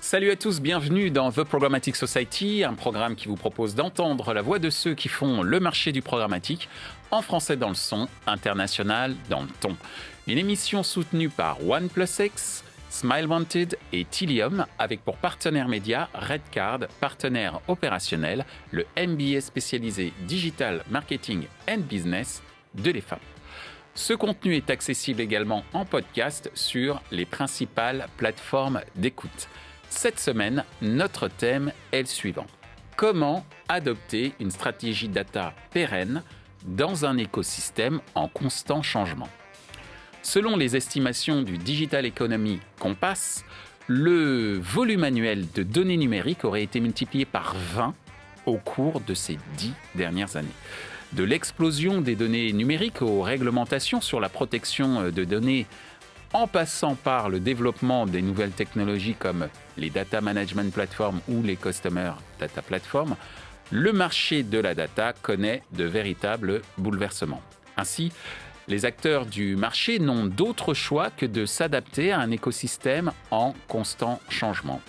Salut à tous, bienvenue dans The Programmatic Society, un programme qui vous propose d'entendre la voix de ceux qui font le marché du programmatique, en français dans le son, international dans le ton. Une émission soutenue par OnePlusX, Smile Wanted et Tilium, avec pour partenaire média Redcard, partenaire opérationnel, le MBA spécialisé Digital Marketing and Business de l'EFAP. Ce contenu est accessible également en podcast sur les principales plateformes d'écoute. Cette semaine, notre thème est le suivant. Comment adopter une stratégie data pérenne dans un écosystème en constant changement ? Selon les estimations du Digital Economy Compass, le volume annuel de données numériques aurait été multiplié par 20 au cours de ces 10 dernières années. De l'explosion des données numériques aux réglementations sur la protection de données, en passant par le développement des nouvelles technologies comme les Data Management Platforms ou les Customer Data Platforms, le marché de la data connaît de véritables bouleversements. Ainsi, les acteurs du marché n'ont d'autre choix que de s'adapter à un écosystème en constant changement.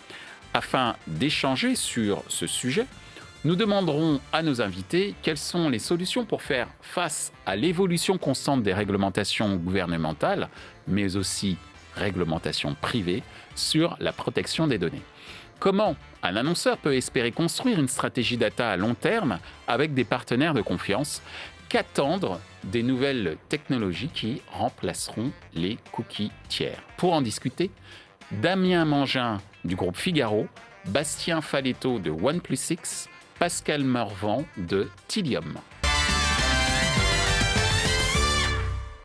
Afin d'échanger sur ce sujet, nous demanderons à nos invités quelles sont les solutions pour faire face à l'évolution constante des réglementations gouvernementales, mais aussi réglementations privées sur la protection des données. Comment un annonceur peut espérer construire une stratégie data à long terme avec des partenaires de confiance ? Qu'attendre des nouvelles technologies qui remplaceront les cookies tiers ? Pour en discuter, Damien Mangin du groupe Figaro, Bastien Faletto de OnePlusX, Pascal Morvan de Tilium.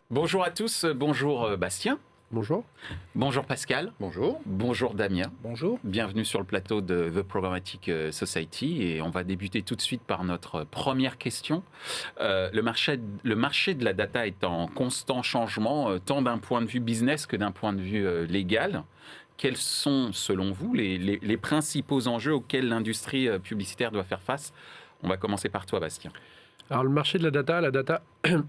Bonjour à tous, bonjour Bastien. Bonjour. Bonjour Pascal. Bonjour. Bonjour Damien. Bonjour. Bienvenue sur le plateau de The Programmatic Society et on va débuter tout de suite par notre première question. Le marché de la data est en constant changement, tant d'un point de vue business que d'un point de vue légal. Quels sont, selon vous, les principaux enjeux auxquels l'industrie publicitaire doit faire face ? On va commencer par toi, Bastien. Alors, le marché de la data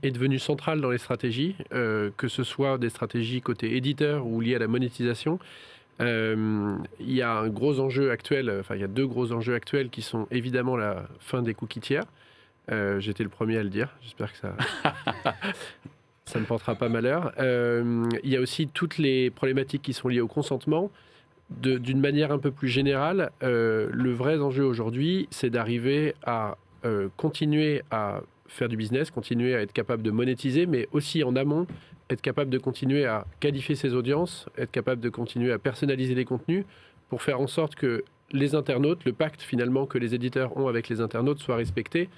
est devenu central dans les stratégies, que ce soit des stratégies côté éditeur ou liées à la monétisation. Il y a un gros enjeu actuel, il y a deux gros enjeux actuels qui sont évidemment la fin des cookies tiers. J'étais le premier à le dire, j'espère que ça ne portera pas malheur. Il y a aussi toutes les problématiques qui sont liées au consentement. D'une manière un peu plus générale, le vrai enjeu aujourd'hui, c'est d'arriver à continuer à faire du business, continuer à être capable de monétiser, mais aussi en amont, être capable de continuer à qualifier ses audiences, être capable de continuer à personnaliser les contenus pour faire en sorte que les internautes, le pacte finalement que les éditeurs ont avec les internautes soit respecté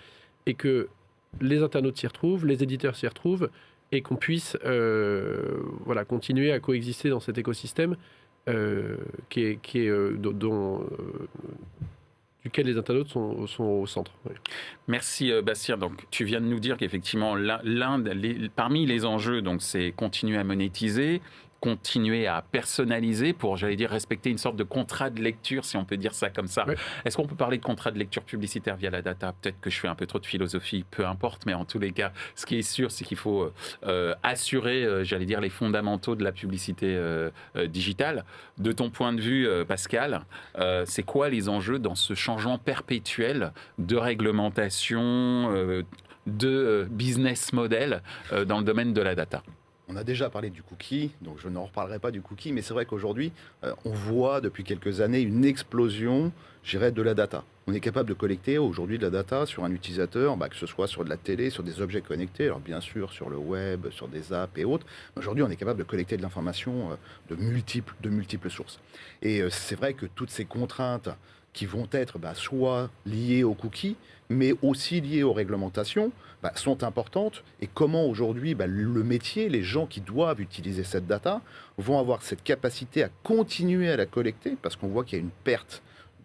et que les internautes s'y retrouvent, les éditeurs s'y retrouvent et qu'on puisse continuer à coexister dans cet écosystème duquel les internautes sont au centre. Oui. Merci Bastien. Donc, tu viens de nous dire qu'effectivement, parmi les enjeux, donc, c'est continuer à monétiser, continuer à personnaliser pour, respecter une sorte de contrat de lecture, si on peut dire ça comme ça. Oui. Est-ce qu'on peut parler de contrat de lecture publicitaire via la data ? Peut-être que je fais un peu trop de philosophie, peu importe, mais en tous les cas, ce qui est sûr, c'est qu'il faut assurer, les fondamentaux de la publicité digitale. De ton point de vue, Pascal, c'est quoi les enjeux dans ce changement perpétuel de réglementation, de business model dans le domaine de la data ? On a déjà parlé du cookie, donc je n'en reparlerai pas du cookie, mais c'est vrai qu'aujourd'hui, on voit depuis quelques années une explosion, de la data. On est capable de collecter aujourd'hui de la data sur un utilisateur, que ce soit sur de la télé, sur des objets connectés, alors bien sûr sur le web, sur des apps et autres. Aujourd'hui, on est capable de collecter de l'information de multiples sources. Et c'est vrai que toutes ces contraintes qui vont être soit liées aux cookies, mais aussi liées aux réglementations, sont importantes. Et comment aujourd'hui, le métier, les gens qui doivent utiliser cette data, vont avoir cette capacité à continuer à la collecter, parce qu'on voit qu'il y a une perte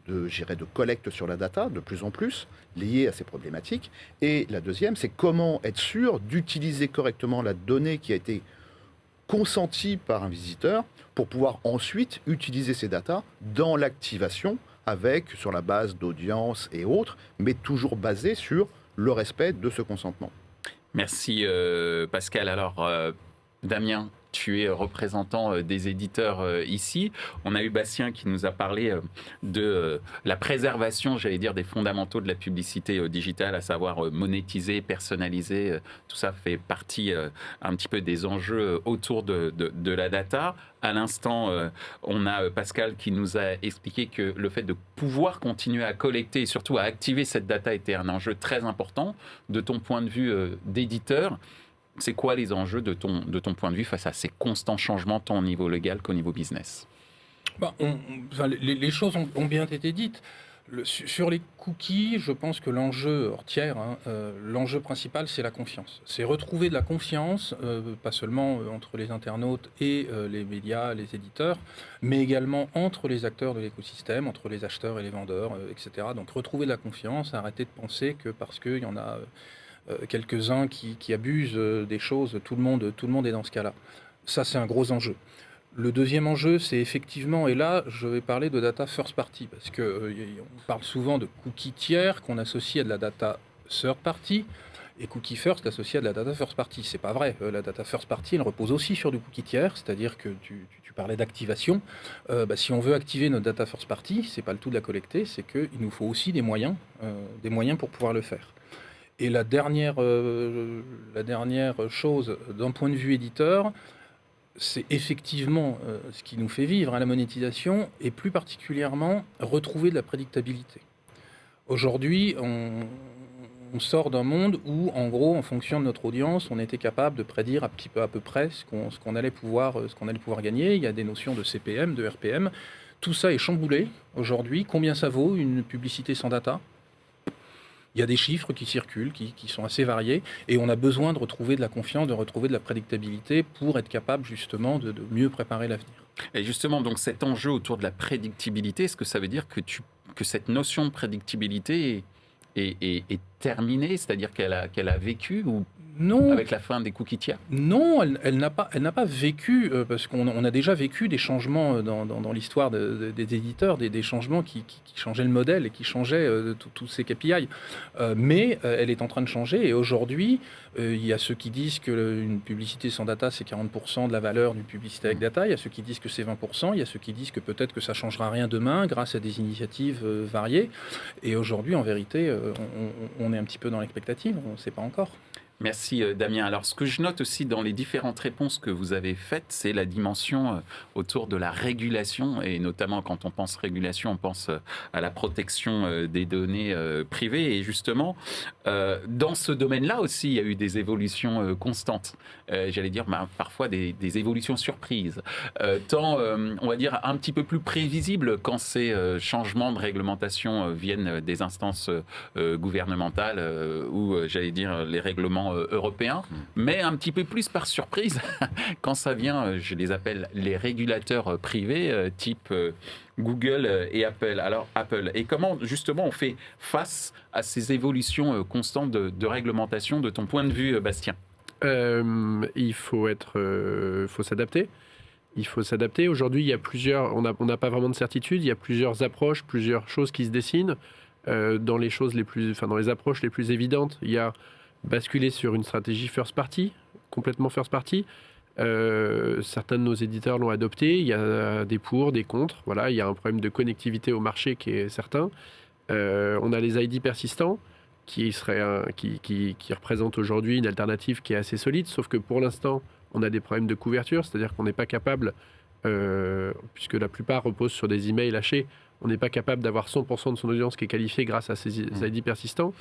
de collecte sur la data, de plus en plus, liée à ces problématiques. Et la deuxième, c'est comment être sûr d'utiliser correctement la donnée qui a été consentie par un visiteur, pour pouvoir ensuite utiliser ces datas dans l'activation, sur la base d'audience et autres, mais toujours basé sur le respect de ce consentement. Merci Pascal. Alors Damien, tu es représentant des éditeurs ici. On a eu Bastien qui nous a parlé de la préservation, j'allais dire, des fondamentaux de la publicité digitale, à savoir monétiser, personnaliser. Tout ça fait partie un petit peu des enjeux autour de la data. À l'instant, on a Pascal qui nous a expliqué que le fait de pouvoir continuer à collecter et surtout à activer cette data était un enjeu très important. De ton point de vue d'éditeur, c'est quoi les enjeux de ton point de vue face à ces constants changements tant au niveau légal qu'au niveau business? Les choses ont bien été dites. Sur les cookies, je pense que l'enjeu l'enjeu principal, c'est la confiance. C'est retrouver de la confiance, pas seulement entre les internautes et les médias, les éditeurs, mais également entre les acteurs de l'écosystème, entre les acheteurs et les vendeurs, etc. Donc retrouver de la confiance, arrêter de penser que parce qu'il y en a quelques-uns qui abusent des choses, tout le monde est dans ce cas-là. Ça, c'est un gros enjeu. Le deuxième enjeu, c'est effectivement, et là, je vais parler de data first party, parce qu'on parle souvent de cookies tiers qu'on associe à de la data third party, et cookie first associé à de la data first party. C'est pas vrai. La data first party, elle repose aussi sur du cookie tiers, c'est-à-dire que tu parlais d'activation. Si on veut activer notre data first party, c'est pas le tout de la collecter, c'est qu'il nous faut aussi des moyens pour pouvoir le faire. Et la dernière chose, d'un point de vue éditeur, c'est effectivement ce qui nous fait vivre la monétisation, et plus particulièrement retrouver de la prédictabilité. Aujourd'hui, on sort d'un monde où, en gros, en fonction de notre audience, on était capable de prédire à peu près ce qu'on allait pouvoir gagner. Il y a des notions de CPM, de RPM. Tout ça est chamboulé aujourd'hui. Combien ça vaut une publicité sans data ? Il y a des chiffres qui circulent, qui sont assez variés, et on a besoin de retrouver de la confiance, de retrouver de la prédictabilité pour être capable justement de mieux préparer l'avenir. Et justement, donc cet enjeu autour de la prédictibilité, est-ce que ça veut dire que cette notion de prédictibilité est terminée, c'est-à-dire qu'elle a vécu ou non, avec la fin des cookies tiers? Non, elle n'a pas vécu, parce qu'on a déjà vécu des changements dans l'histoire des éditeurs, des changements qui changeaient le modèle et qui changeaient tous ces KPI. Mais elle est en train de changer, et aujourd'hui, il y a ceux qui disent qu'une publicité sans data, c'est 40% de la valeur d'une publicité avec data, il y a ceux qui disent que c'est 20%, il y a ceux qui disent que peut-être que ça ne changera rien demain grâce à des initiatives variées. Et aujourd'hui, en vérité, on est un petit peu dans l'expectative, on ne sait pas encore. Merci Damien. Alors ce que je note aussi dans les différentes réponses que vous avez faites, c'est la dimension autour de la régulation, et notamment quand on pense régulation, on pense à la protection des données privées, et justement dans ce domaine-là aussi il y a eu des évolutions constantes, j'allais dire parfois des évolutions surprises, tant on va dire un petit peu plus prévisibles quand ces changements de réglementation viennent des instances gouvernementales ou j'allais dire les règlements européens, mais un petit peu plus par surprise quand ça vient, je les appelle les régulateurs privés, type Google et Apple. Alors Apple, et comment justement on fait face à ces évolutions constantes de réglementation de ton point de vue, Bastien? Il faut s'adapter. Il faut s'adapter. Aujourd'hui, il y a on n'a pas vraiment de certitude. Il y a plusieurs approches, plusieurs choses qui se dessinent. Dans les approches les plus évidentes, il y a basculer sur une stratégie first party, complètement first party. Certains de nos éditeurs l'ont adopté. Il y a des pour, des contre. Voilà, il y a un problème de connectivité au marché qui est certain. On a les ID persistants qui représentent aujourd'hui une alternative qui est assez solide, sauf que pour l'instant, on a des problèmes de couverture, c'est-à-dire qu'on n'est pas capable, puisque la plupart reposent sur des emails hachés, on n'est pas capable d'avoir 100% de son audience qui est qualifiée grâce à ces ID persistants.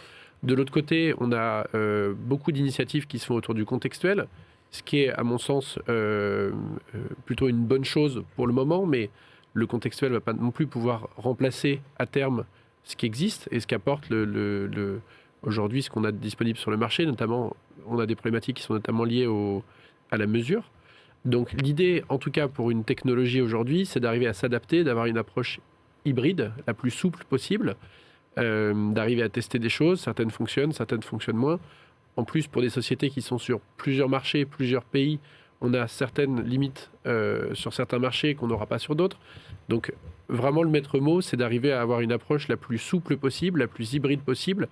De l'autre côté, on a beaucoup d'initiatives qui se font autour du contextuel, ce qui est, à mon sens, plutôt une bonne chose pour le moment, mais le contextuel ne va pas non plus pouvoir remplacer à terme ce qui existe et ce qu'apporte aujourd'hui ce qu'on a disponible sur le marché. Notamment, on a des problématiques qui sont notamment liées à la mesure. Donc l'idée, en tout cas pour une technologie aujourd'hui, c'est d'arriver à s'adapter, d'avoir une approche hybride, la plus souple possible, d'arriver à tester des choses, certaines fonctionnent moins. En plus, pour des sociétés qui sont sur plusieurs marchés, plusieurs pays, on a certaines limites sur certains marchés qu'on n'aura pas sur d'autres. Donc vraiment le maître mot, c'est d'arriver à avoir une approche la plus souple possible, la plus hybride possible.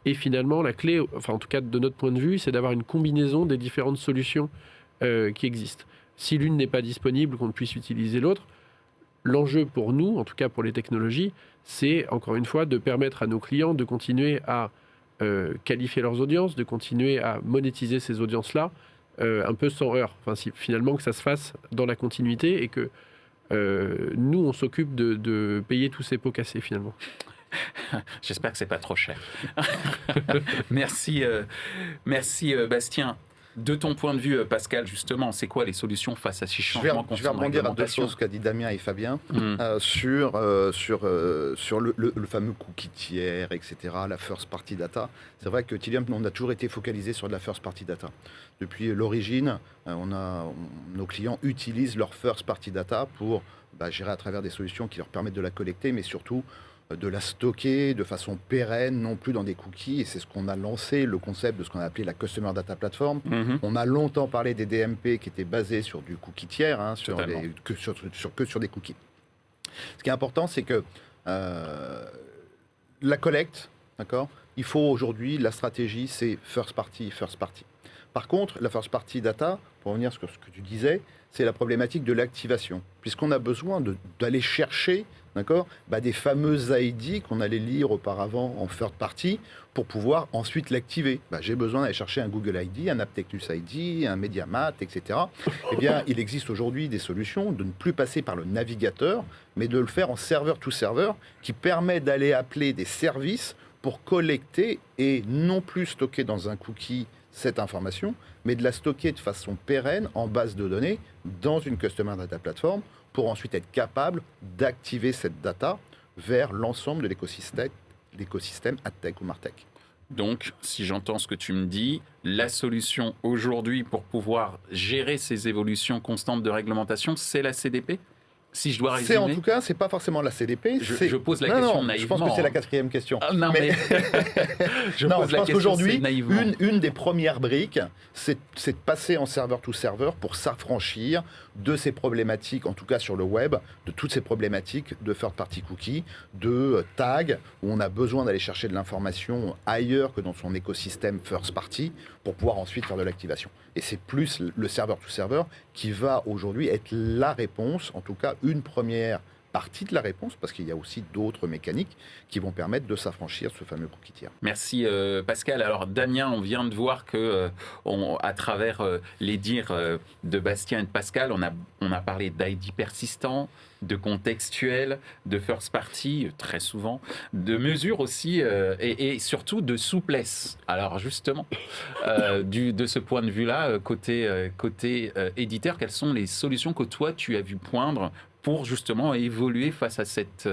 Et finalement, la clé, enfin en tout cas de notre point de vue, c'est d'avoir une combinaison des différentes solutions qui existent. si l'une n'est pas disponible, qu'on ne puisse utiliser l'autre. L'enjeu pour nous, en tout cas pour les technologies, c'est encore une fois de permettre à nos clients de continuer à qualifier leurs audiences, de continuer à monétiser ces audiences-là un peu sans heurts. Enfin, finalement, que ça se fasse dans la continuité et que nous, on s'occupe de payer tous ces pots cassés finalement. J'espère que c'est pas trop cher. Merci, Bastien. De ton point de vue, Pascal, justement, c'est quoi les solutions face à ces changements constants de Je vais rebondir à deux réglementation? choses qu'a dit Damien et Fabien sur le fameux cookie tiers, etc., la first party data. C'est vrai que Tilium, on a toujours été focalisé sur de la first party data. Depuis l'origine, nos clients utilisent leur first party data pour gérer à travers des solutions qui leur permettent de la collecter, mais surtout de la stocker de façon pérenne, non plus dans des cookies. Et c'est ce qu'on a lancé, le concept de ce qu'on a appelé la Customer Data Platform. On a longtemps parlé des DMP qui étaient basés sur du cookie tiers, que sur des cookies. Ce qui est important, c'est que la collecte, d'accord, il faut aujourd'hui, la stratégie, c'est first party. Par contre, la first party data, pour revenir sur ce que tu disais, c'est la problématique de l'activation, puisqu'on a besoin d'aller chercher, d'accord, des fameuses ID qu'on allait lire auparavant en third party pour pouvoir ensuite l'activer. J'ai besoin d'aller chercher un Google ID, un Aptectus ID, un MediaMat, etc. Eh bien, il existe aujourd'hui des solutions de ne plus passer par le navigateur, mais de le faire en serveur-to-serveur, qui permet d'aller appeler des services pour collecter et non plus stocker dans un cookie cette information, mais de la stocker de façon pérenne en base de données dans une Customer Data Platform pour ensuite être capable d'activer cette data vers l'ensemble de l'écosystème AdTech ou MarTech. Donc, si j'entends ce que tu me dis, la solution aujourd'hui pour pouvoir gérer ces évolutions constantes de réglementation, c'est la CDP ? Si je dois résumer... En tout cas, c'est pas forcément la CDP. Je pose la question naïvement. Je pense que c'est la quatrième question. Non, mais... je pense qu'aujourd'hui, une des premières briques, c'est de passer en serveur-to-serveur pour s'affranchir de ces problématiques, en tout cas sur le web, de toutes ces problématiques de third-party cookies, de tags, où on a besoin d'aller chercher de l'information ailleurs que dans son écosystème first-party pour pouvoir ensuite faire de l'activation. Et c'est plus le serveur-to-serveur qui va aujourd'hui être la réponse, en tout cas une première partie de la réponse, parce qu'il y a aussi d'autres mécaniques qui vont permettre de s'affranchir de ce fameux cookie tiers. Merci Pascal. Alors Damien, on vient de voir que à travers les dires de Bastien et de Pascal, on a parlé d'ID persistant, de contextuel, de first party, très souvent, de mesures aussi, et surtout de souplesse. Alors justement, de ce point de vue-là, côté éditeur, quelles sont les solutions que toi, tu as vu poindre pour justement évoluer face à cette...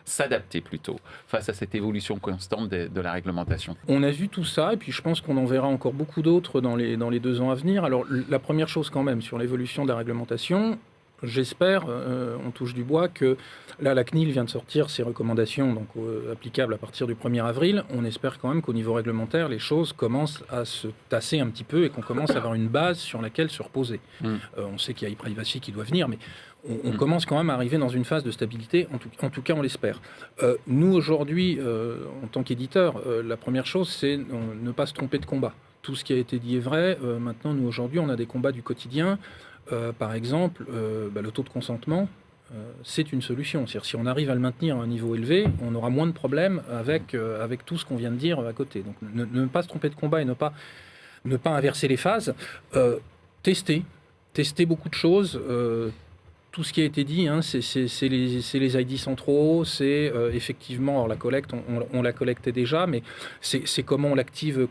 s'adapter plutôt, face à cette évolution constante de la réglementation. On a vu tout ça, et puis je pense qu'on en verra encore beaucoup d'autres dans les 2 ans à venir. Alors, la première chose quand même, sur l'évolution de la réglementation, j'espère, on touche du bois, que là, la CNIL vient de sortir ses recommandations donc, applicables à partir du 1er avril. On espère quand même qu'au niveau réglementaire, les choses commencent à se tasser un petit peu et qu'on commence à avoir une base sur laquelle se reposer. On sait qu'il y a e-privacy qui doit venir, mais on commence quand même à arriver dans une phase de stabilité, en tout cas on l'espère. Nous aujourd'hui, en tant qu'éditeur, la première chose c'est ne pas se tromper de combat. Tout ce qui a été dit est vrai. Maintenant, nous aujourd'hui, on a des combats du quotidien. Par exemple, le taux de consentement, c'est une solution. C'est-à-dire, si on arrive à le maintenir à un niveau élevé, on aura moins de problèmes avec tout ce qu'on vient de dire à côté. Donc, ne pas se tromper de combat et ne pas inverser les phases. Tester beaucoup de choses. Tout ce qui a été dit, c'est les ID centraux, c'est effectivement, alors la collecte, on la collectait déjà, mais c'est comment on l'active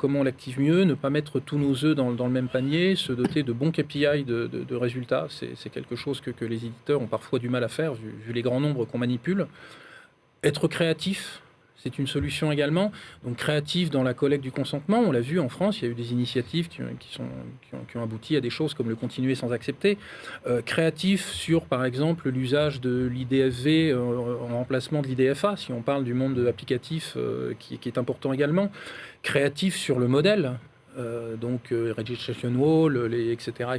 mieux, ne pas mettre tous nos œufs dans le même panier, se doter de bons KPI de résultats, c'est quelque chose que les éditeurs ont parfois du mal à faire, vu les grands nombres qu'on manipule. Être créatif, c'est une solution également. Donc créatif dans la collecte du consentement, on l'a vu en France, il y a eu des initiatives qui ont abouti à des choses comme le continuer sans accepter. Créatif sur, par exemple, l'usage de l'IDFV en remplacement de l'IDFA, si on parle du monde applicatif qui est important également. Créatif sur le modèle. donc registration wall, etc.,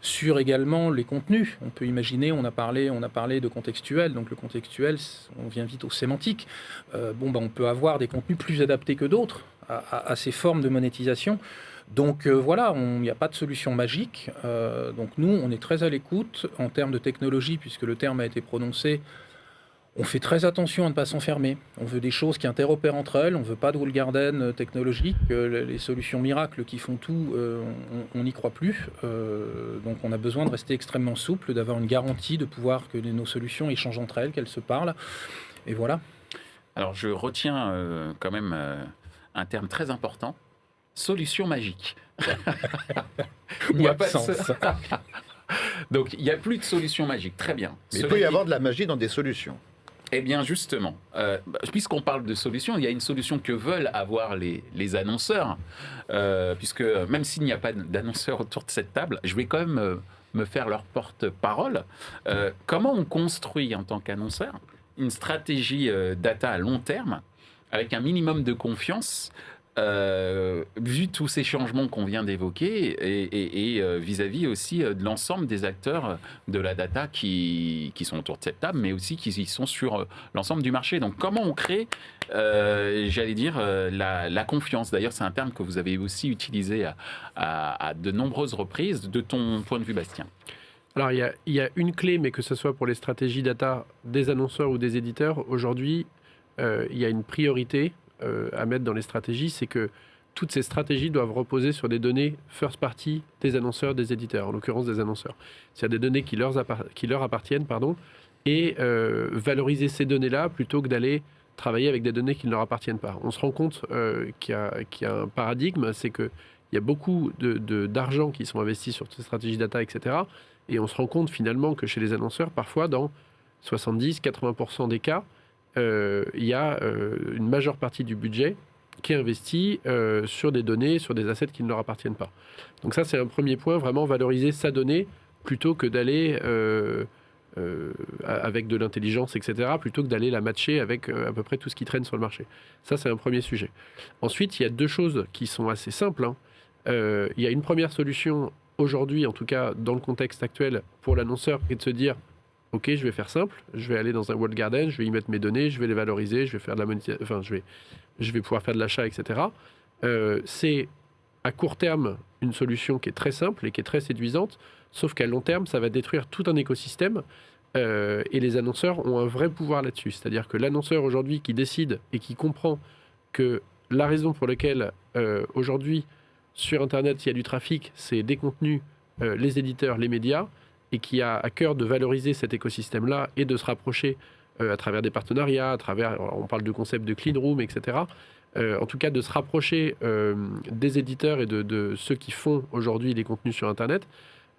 sur également les contenus. On peut imaginer, on a parlé de contextuel, donc le contextuel, on vient vite au sémantique. On peut avoir des contenus plus adaptés que d'autres à ces formes de monétisation. Donc voilà, il n'y a pas de solution magique. Donc nous, on est très à l'écoute en termes de technologie, puisque le terme a été prononcé. On fait très attention à ne pas s'enfermer. On veut des choses qui interopèrent entre elles. On ne veut pas de wall garden technologique. Les solutions miracles qui font tout, on n'y croit plus. Donc on a besoin de rester extrêmement souple, d'avoir une garantie de pouvoir que nos solutions échangent entre elles, qu'elles se parlent. Et voilà. Alors je retiens quand même un terme très important. Solution magique. Il n'y a pas de sens. Donc, il n'y a plus de solution magique. Très bien. Mais il peut y avoir de la magie dans des solutions. Eh bien, justement, puisqu'on parle de solutions, il y a une solution que veulent avoir les annonceurs, puisque même s'il n'y a pas d'annonceurs autour de cette table, je vais quand même me faire leur porte-parole. Comment on construit, en tant qu'annonceur, une stratégie data à long terme, avec un minimum de confiance, vu tous ces changements qu'on vient d'évoquer et vis-à-vis aussi de l'ensemble des acteurs de la data qui sont autour de cette table, mais aussi qui sont sur l'ensemble du marché. Donc comment on crée, j'allais dire, la confiance. D'ailleurs, c'est un terme que vous avez aussi utilisé à de nombreuses reprises. De ton point de vue, Bastien? Alors, il y a une clé, mais que ce soit pour les stratégies data des annonceurs ou des éditeurs, aujourd'hui, il y a une priorité à mettre dans les stratégies, c'est que toutes ces stratégies doivent reposer sur des données first party des annonceurs, des éditeurs, en l'occurrence des annonceurs. C'est-à-dire des données qui leur appartiennent, et valoriser ces données-là plutôt que d'aller travailler avec des données qui ne leur appartiennent pas. On se rend compte qu'il y a un paradigme, c'est qu'il y a beaucoup d'argent qui sont investis sur ces stratégies data, etc. Et on se rend compte finalement que chez les annonceurs, parfois dans 70-80% des cas, il y a une majeure partie du budget qui est investi sur des données, sur des assets qui ne leur appartiennent pas. Donc ça, c'est un premier point, vraiment valoriser sa donnée plutôt que d'aller avec de l'intelligence, etc., plutôt que d'aller la matcher avec à peu près tout ce qui traîne sur le marché. Ça, c'est un premier sujet. Ensuite, il y a deux choses qui sont assez simples. Il y a une première solution, aujourd'hui, en tout cas dans le contexte actuel, pour l'annonceur, qui est de se dire OK, je vais faire simple, je vais aller dans un walled garden, je vais y mettre mes données, je vais les valoriser, je vais faire de la monétisation, enfin, je vais pouvoir faire de l'achat, etc. C'est à court terme une solution qui est très simple et qui est très séduisante, sauf qu'à long terme, ça va détruire tout un écosystème et les annonceurs ont un vrai pouvoir là-dessus. C'est-à-dire que l'annonceur aujourd'hui qui décide et qui comprend que la raison pour laquelle aujourd'hui sur Internet il y a du trafic, c'est des contenus, les éditeurs, les médias, et qui a à cœur de valoriser cet écosystème-là et de se rapprocher à travers des partenariats, on parle de concept de clean room, etc. En tout cas, de se rapprocher des éditeurs et de ceux qui font aujourd'hui les contenus sur Internet,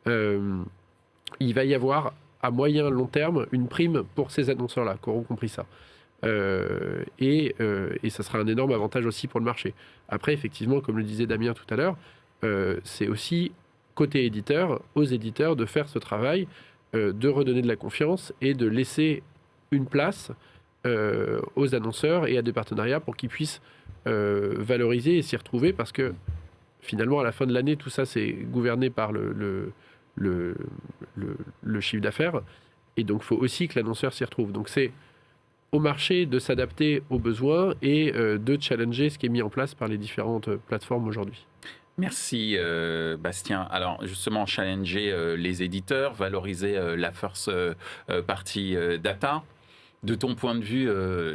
il va y avoir à moyen long terme une prime pour ces annonceurs-là qui auront compris ça. Et ça sera un énorme avantage aussi pour le marché. Après, effectivement, comme le disait Damien tout à l'heure, c'est aussi côté éditeur, aux éditeurs de faire ce travail, de redonner de la confiance et de laisser une place aux annonceurs et à des partenariats pour qu'ils puissent valoriser et s'y retrouver, parce que finalement, à la fin de l'année, tout ça, c'est gouverné par le chiffre d'affaires, et donc il faut aussi que l'annonceur s'y retrouve. Donc c'est au marché de s'adapter aux besoins et de challenger ce qui est mis en place par les différentes plateformes aujourd'hui. Merci Bastien. Alors justement, challenger les éditeurs, valoriser la first party data. De ton point de vue,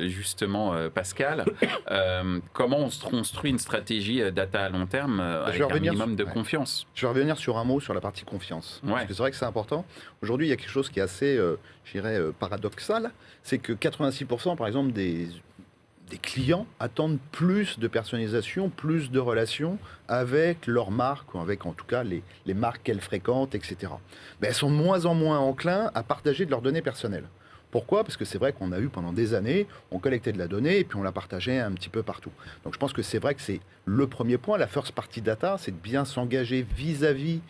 justement, Pascal, comment on se construit une stratégie data à long terme avec un minimum de confiance? Je vais revenir sur un mot sur la partie confiance. Parce que c'est vrai que c'est important. Aujourd'hui, il y a quelque chose qui est assez, je dirais, paradoxal. C'est que 86%, par exemple, des clients attendent plus de personnalisation, plus de relations avec leurs marques, ou avec en tout cas les marques qu'elles fréquentent, etc. Mais elles sont de moins en moins enclins à partager de leurs données personnelles. Pourquoi ? Parce que c'est vrai qu'on a eu pendant des années, on collectait de la donnée et puis on la partageait un petit peu partout. Donc je pense que c'est vrai que c'est le premier point, la first party data, c'est de bien s'engager vis-à-vis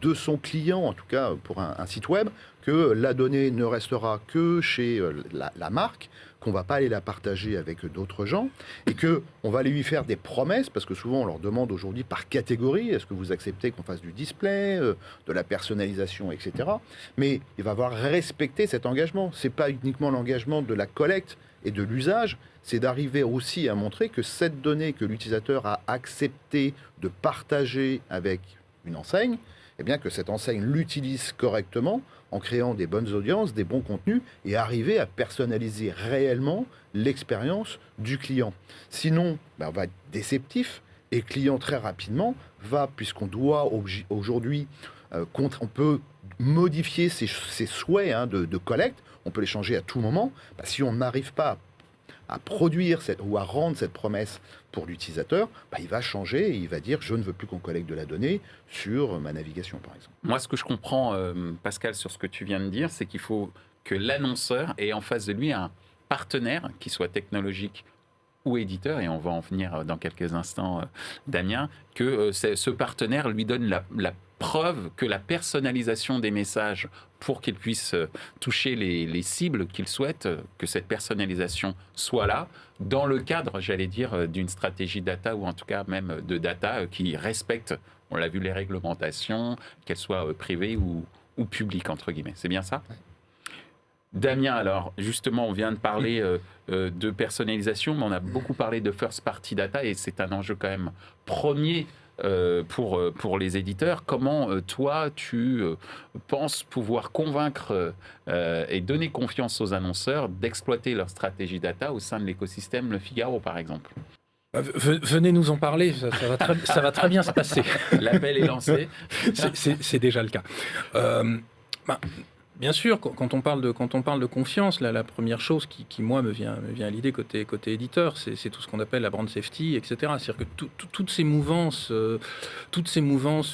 de son client, en tout cas pour un site web, que la donnée ne restera que chez la marque, qu'on ne va pas aller la partager avec d'autres gens, et qu'on va lui faire des promesses, parce que souvent on leur demande aujourd'hui par catégorie, est-ce que vous acceptez qu'on fasse du display, de la personnalisation, etc. Mais il va avoir respecté cet engagement. Ce n'est pas uniquement l'engagement de la collecte et de l'usage, c'est d'arriver aussi à montrer que cette donnée que l'utilisateur a accepté de partager avec une enseigne, eh bien que cette enseigne l'utilise correctement en créant des bonnes audiences, des bons contenus et arriver à personnaliser réellement l'expérience du client. Sinon, on va être déceptif et le client très rapidement va, puisqu'on doit aujourd'hui, on peut modifier ses souhaits de collecte, on peut les changer à tout moment. Si on n'arrive pas à produire ou à rendre cette promesse pour l'utilisateur, il va changer et il va dire « je ne veux plus qu'on collecte de la donnée sur ma navigation » par exemple. Moi, ce que je comprends, Pascal, sur ce que tu viens de dire, c'est qu'il faut que l'annonceur ait en face de lui un partenaire, qui soit technologique ou éditeur, et on va en venir dans quelques instants, Damien, que ce partenaire lui donne la preuve que la personnalisation des messages pour qu'il puisse toucher les cibles qu'il souhaite, que cette personnalisation soit là, dans le cadre, j'allais dire, d'une stratégie data, ou en tout cas même de data qui respecte, on l'a vu, les réglementations, qu'elles soient privées ou publiques, entre guillemets. C'est bien ça ? Ouais. Damien, alors, justement, on vient de parler de personnalisation, mais on a beaucoup parlé de first party data, et c'est un enjeu quand même premier pour les éditeurs. Comment, toi, tu penses pouvoir convaincre et donner confiance aux annonceurs d'exploiter leur stratégie data au sein de l'écosystème Le Figaro, par exemple ? Venez nous en parler, ça va très bien se passer. L'appel est lancé. C'est déjà le cas. Bien sûr, quand on parle de confiance, la première chose qui moi me vient à l'idée côté éditeur, c'est tout ce qu'on appelle la brand safety, etc. C'est-à-dire que toutes ces mouvances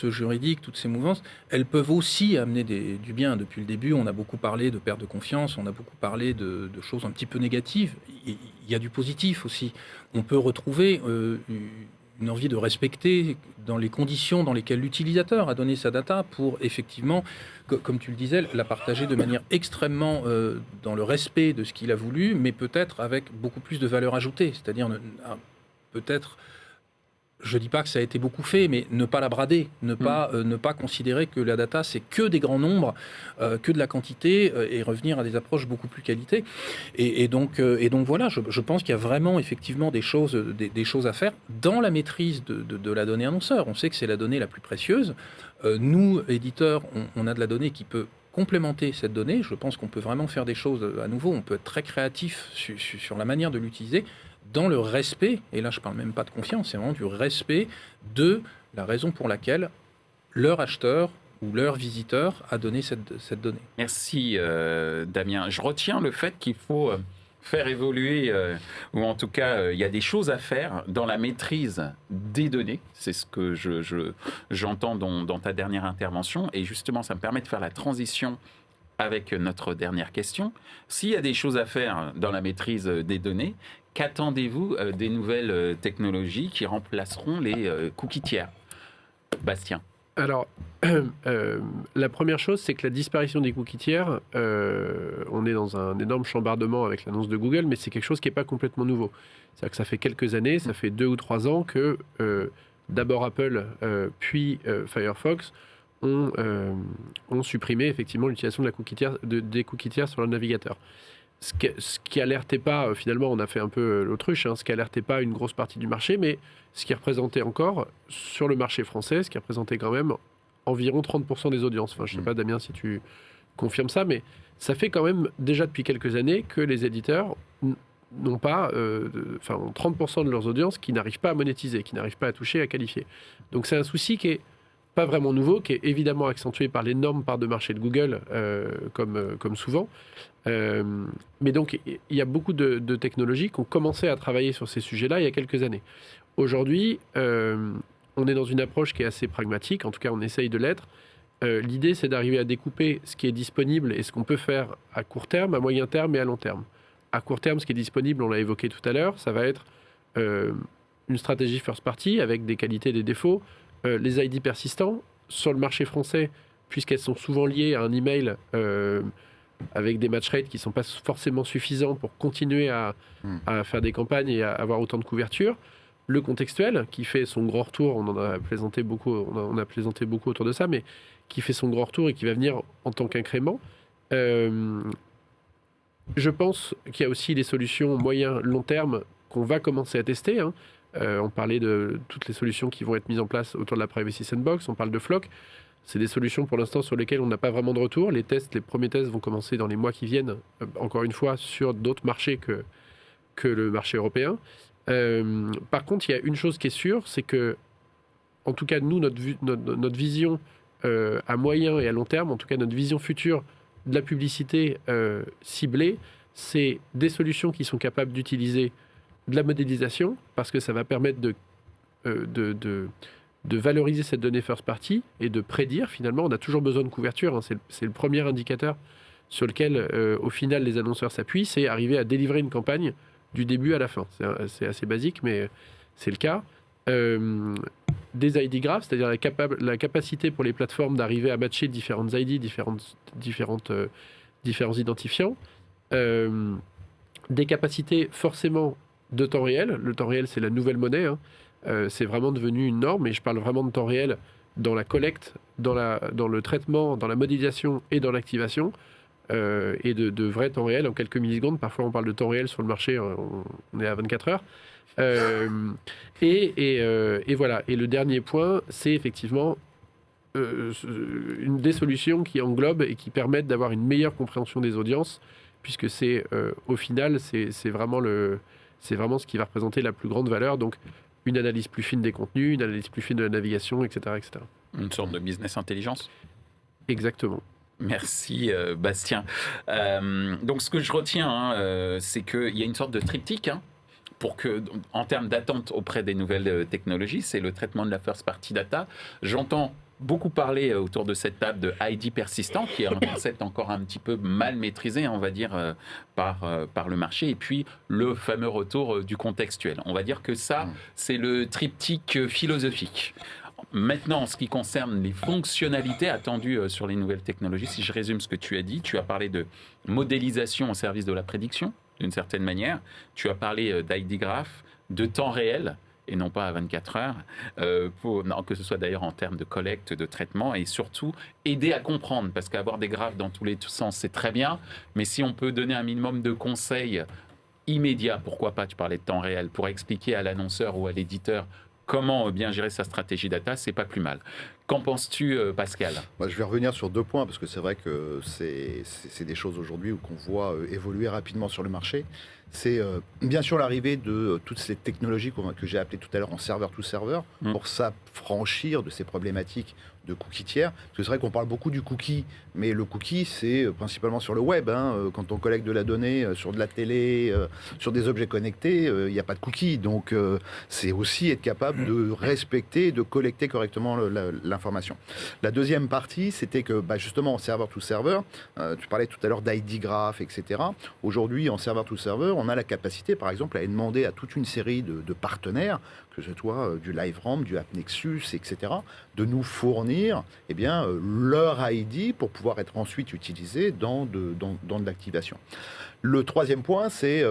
juridiques, toutes ces mouvances, elles peuvent aussi amener du bien. Depuis le début, on a beaucoup parlé de perte de confiance, on a beaucoup parlé de choses un petit peu négatives. Il y a du positif aussi. On peut retrouver une envie de respecter dans les conditions dans lesquelles l'utilisateur a donné sa data pour effectivement, comme tu le disais, la partager de manière extrêmement dans le respect de ce qu'il a voulu, mais peut-être avec beaucoup plus de valeur ajoutée. C'est-à-dire peut-être, je ne dis pas que ça a été beaucoup fait, mais ne pas la brader, ne pas considérer que la data, c'est que des grands nombres, que de la quantité, et revenir à des approches beaucoup plus qualité. Et donc voilà, je pense qu'il y a vraiment effectivement des choses à faire dans la maîtrise de la donnée annonceur. On sait que c'est la donnée la plus précieuse. Nous, éditeurs, on a de la donnée qui peut complémenter cette donnée. Je pense qu'on peut vraiment faire des choses à nouveau. On peut être très créatif sur la manière de l'utiliser, dans le respect, et là je ne parle même pas de confiance, c'est vraiment du respect de la raison pour laquelle leur acheteur ou leur visiteur a donné cette donnée. Merci Damien. Je retiens le fait qu'il faut faire évoluer, ou en tout cas il y a des choses à faire dans la maîtrise des données. C'est ce que j'entends dans ta dernière intervention, et justement ça me permet de faire la transition avec notre dernière question. S'il y a des choses à faire dans la maîtrise des données, qu'attendez-vous des nouvelles technologies qui remplaceront les cookies tiers ? Bastien. Alors, la première chose, c'est que la disparition des cookies tiers, on est dans un énorme chambardement avec l'annonce de Google, mais c'est quelque chose qui n'est pas complètement nouveau. C'est-à-dire que ça fait quelques années, ça fait 2 ou 3 ans que d'abord Apple, puis Firefox ont supprimé effectivement l'utilisation des cookies tiers sur le navigateur. Ce qui alertait pas, finalement, on a fait un peu l'autruche, ce qui alertait pas une grosse partie du marché, mais ce qui représentait encore, sur le marché français, ce qui représentait quand même environ 30% des audiences. Enfin, je ne sais pas, Damien, si tu confirmes ça, mais ça fait quand même déjà depuis quelques années que les éditeurs n'ont pas, 30% de leurs audiences qui n'arrivent pas à monétiser, qui n'arrivent pas à toucher, à qualifier. Donc c'est un souci qui est pas vraiment nouveau, qui est évidemment accentué par l'énorme part de marché de Google, comme souvent. Mais donc, il y a beaucoup de technologies qui ont commencé à travailler sur ces sujets-là il y a quelques années. Aujourd'hui, on est dans une approche qui est assez pragmatique, en tout cas on essaye de l'être. L'idée, c'est d'arriver à découper ce qui est disponible et ce qu'on peut faire à court terme, à moyen terme et à long terme. À court terme, ce qui est disponible, on l'a évoqué tout à l'heure, ça va être une stratégie first party avec des qualités et des défauts, les ID persistants, sur le marché français, puisqu'elles sont souvent liées à un email avec des match rates qui ne sont pas forcément suffisants pour continuer à faire des campagnes et à avoir autant de couverture. Le contextuel, qui fait son grand retour, on a plaisanté beaucoup autour de ça, mais qui fait son grand retour et qui va venir en tant qu'incrément. Je pense qu'il y a aussi des solutions moyen-long terme qu'on va commencer à tester. On parlait de toutes les solutions qui vont être mises en place autour de la Privacy Sandbox, on parle de Flock. C'est des solutions pour l'instant sur lesquelles on n'a pas vraiment de retour. Les premiers tests vont commencer dans les mois qui viennent, encore une fois, sur d'autres marchés que le marché européen. Par contre, il y a une chose qui est sûre, c'est que, en tout cas, nous, notre vision à moyen et à long terme, en tout cas notre vision future de la publicité ciblée, c'est des solutions qui sont capables d'utiliser de la modélisation, parce que ça va permettre de valoriser cette donnée first party et de prédire. Finalement, on a toujours besoin de couverture. C'est le premier indicateur sur lequel, au final, les annonceurs s'appuient, c'est arriver à délivrer une campagne du début à la fin. C'est assez basique, mais c'est le cas. Des ID graphs, c'est-à-dire la capacité pour les plateformes d'arriver à matcher différentes ID, différents identifiants. Des capacités forcément de temps réel. Le temps réel, c'est la nouvelle monnaie. C'est vraiment devenu une norme, et je parle vraiment de temps réel dans la collecte, dans le traitement, dans la modélisation et dans l'activation. Et de vrai temps réel en quelques millisecondes. Parfois, on parle de temps réel sur le marché, on est à 24 heures. Et voilà. Et le dernier point, c'est effectivement des solutions qui englobent et qui permettent d'avoir une meilleure compréhension des audiences, puisque c'est au final, c'est vraiment ce qui va représenter la plus grande valeur. Donc, une analyse plus fine des contenus, une analyse plus fine de la navigation, etc., etc. Une sorte de business intelligence. Exactement. Merci Bastien. Donc ce que je retiens, c'est qu'il y a une sorte de triptyque pour que, en termes d'attente auprès des nouvelles technologies, c'est le traitement de la first party data. J'entends beaucoup parler autour de cette table de ID persistant, qui est un concept encore un petit peu mal maîtrisé, on va dire, par le marché, et puis le fameux retour du contextuel. On va dire que ça, c'est le triptyque philosophique. Maintenant, en ce qui concerne les fonctionnalités attendues sur les nouvelles technologies, si je résume ce que tu as dit, tu as parlé de modélisation au service de la prédiction, d'une certaine manière. Tu as parlé d'ID graph, de temps réel, et non pas à 24 heures, que ce soit d'ailleurs en termes de collecte, de traitement, et surtout aider à comprendre, parce qu'avoir des graphes dans tous les sens, c'est très bien, mais si on peut donner un minimum de conseils immédiats, pourquoi pas, tu parlais de temps réel, pour expliquer à l'annonceur ou à l'éditeur comment bien gérer sa stratégie data, c'est pas plus mal. Qu'en penses-tu, Pascal ? Je vais revenir sur 2 points, parce que c'est vrai que c'est des choses aujourd'hui qu'on voit évoluer rapidement sur le marché. C'est bien sûr l'arrivée de toutes ces technologies que j'ai appelées tout à l'heure en serveur-to-serveur, pour s'affranchir de ces problématiques de cookies tiers. Parce que c'est vrai qu'on parle beaucoup du cookie, mais le cookie, c'est principalement sur le web. Quand on collecte de la donnée sur de la télé, sur des objets connectés, il n'y a pas de cookie. Donc, c'est aussi être capable de respecter et de collecter correctement l'information. La deuxième partie, c'était que justement en serveur-to-serveur, tu parlais tout à l'heure d'ID graph, etc. Aujourd'hui, en serveur-to-serveur, on a la capacité, par exemple, à demander à toute une série de partenaires, que ce soit du LiveRamp, du AppNexus, etc., de nous fournir leur ID pour pouvoir être ensuite utilisé dans de l'activation. Le troisième point, c'est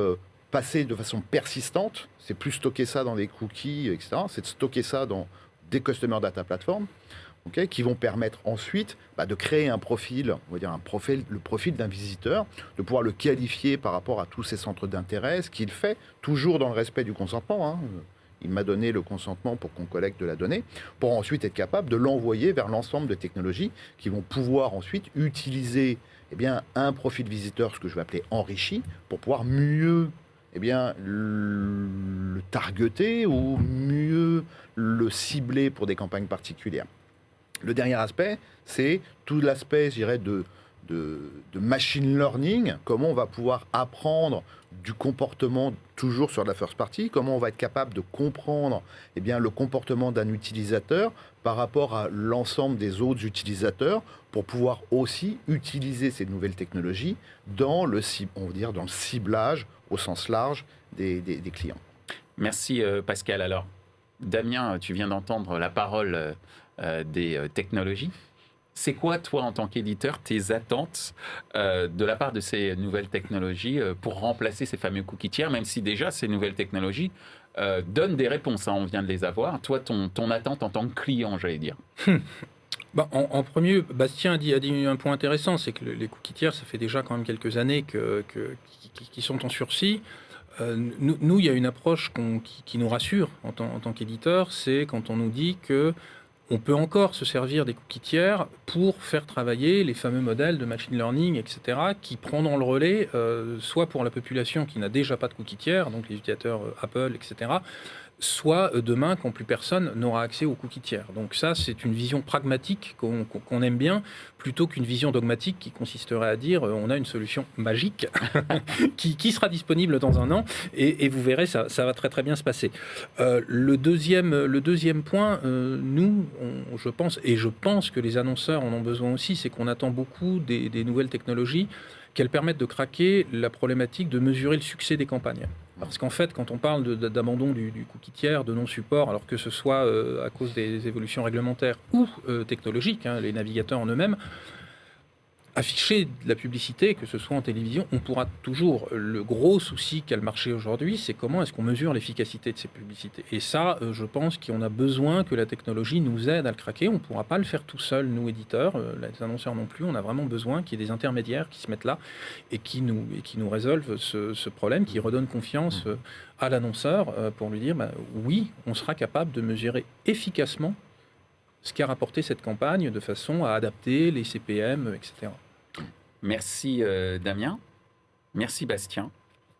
passer de façon persistante, c'est plus stocker ça dans des cookies, etc., c'est de stocker ça dans des Customer Data Platforms, qui vont permettre ensuite de créer un profil, on va dire le profil d'un visiteur, de pouvoir le qualifier par rapport à tous ces centres d'intérêt, ce qu'il fait toujours dans le respect du consentement. Il m'a donné le consentement pour qu'on collecte de la donnée, pour ensuite être capable de l'envoyer vers l'ensemble de technologies qui vont pouvoir ensuite utiliser un profil visiteur, ce que je vais appeler enrichi, pour pouvoir mieux le targeter ou mieux le cibler pour des campagnes particulières. Le dernier aspect, c'est tout l'aspect, je dirais, de machine learning, comment on va pouvoir apprendre du comportement toujours sur la first party, comment on va être capable de comprendre le comportement d'un utilisateur par rapport à l'ensemble des autres utilisateurs pour pouvoir aussi utiliser ces nouvelles technologies dans le ciblage au sens large des clients. Merci Pascal. Alors, Damien, tu viens d'entendre la parole des technologies. C'est quoi, toi, en tant qu'éditeur, tes attentes de la part de ces nouvelles technologies pour remplacer ces fameux cookies tiers, même si déjà ces nouvelles technologies donnent des réponses, hein, on vient de les avoir. Toi, ton attente en tant que client, j'allais dire. En premier, Bastien a dit un point intéressant, c'est que les cookies tiers, ça fait déjà quand même quelques années qui sont en sursis. Nous, il y a une approche qui nous rassure en tant qu'éditeur, c'est quand on nous dit que on peut encore se servir des cookies tiers pour faire travailler les fameux modèles de machine learning, etc., qui prendront le relais, soit pour la population qui n'a déjà pas de cookies tiers, donc les utilisateurs Apple, etc., soit demain quand plus personne n'aura accès aux cookies tiers. Donc ça, c'est une vision pragmatique qu'on aime bien, plutôt qu'une vision dogmatique qui consisterait à dire on a une solution magique qui sera disponible dans un an, et vous verrez, ça va très très bien se passer. Le deuxième point, je pense que les annonceurs en ont besoin aussi, c'est qu'on attend beaucoup des nouvelles technologies, qu'elles permettent de craquer la problématique de mesurer le succès des campagnes. Parce qu'en fait, quand on parle d'abandon du cookie tiers, de non-support, alors que ce soit à cause des évolutions réglementaires ou technologiques, hein, les navigateurs en eux-mêmes, afficher de la publicité, que ce soit en télévision, on pourra toujours. Le gros souci qu'a le marché aujourd'hui, c'est comment est-ce qu'on mesure l'efficacité de ces publicités. Et ça, je pense qu'on a besoin que la technologie nous aide à le craquer. On ne pourra pas le faire tout seul, nous, éditeurs, les annonceurs non plus. On a vraiment besoin qu'il y ait des intermédiaires qui se mettent là et qui nous résolvent ce problème, qui redonnent confiance à l'annonceur pour lui dire, oui, on sera capable de mesurer efficacement ce qu'a rapporté cette campagne de façon à adapter les CPM, etc. Merci Damien, merci Bastien,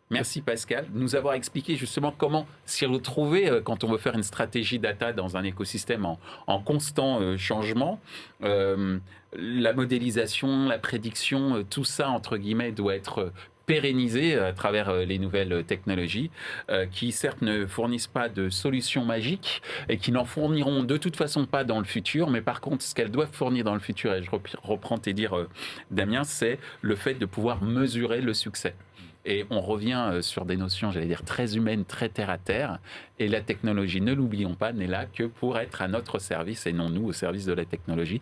merci Pascal, de nous avoir expliqué justement comment s'y retrouver quand on veut faire une stratégie data dans un écosystème en constant changement. La modélisation, la prédiction, tout ça, entre guillemets, doit être pérennisé à travers les nouvelles technologies qui certes ne fournissent pas de solutions magiques et qui n'en fourniront de toute façon pas dans le futur, mais par contre ce qu'elles doivent fournir dans le futur, et je reprends tes dires Damien, c'est le fait de pouvoir mesurer le succès. Et on revient sur des notions, j'allais dire, très humaines, très terre à terre. Et la technologie, ne l'oublions pas, n'est là que pour être à notre service et non nous au service de la technologie,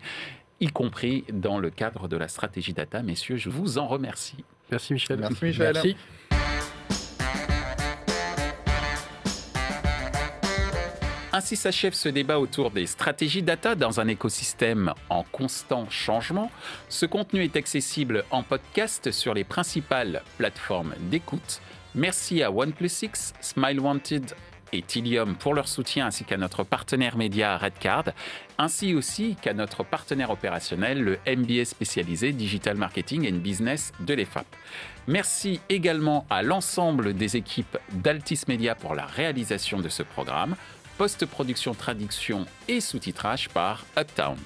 y compris dans le cadre de la stratégie data. Messieurs, je vous en remercie. Merci Michel. Merci Michel. Merci. Ainsi s'achève ce débat autour des stratégies data dans un écosystème en constant changement. Ce contenu est accessible en podcast sur les principales plateformes d'écoute. Merci à OnePlus6, Smile Wanted et Tilium pour leur soutien, ainsi qu'à notre partenaire média Redcard, ainsi aussi qu'à notre partenaire opérationnel, le MBA spécialisé Digital Marketing and Business de l'EFAP. Merci également à l'ensemble des équipes d'Altis Media pour la réalisation de ce programme, post-production, traduction et sous-titrage par Uptown.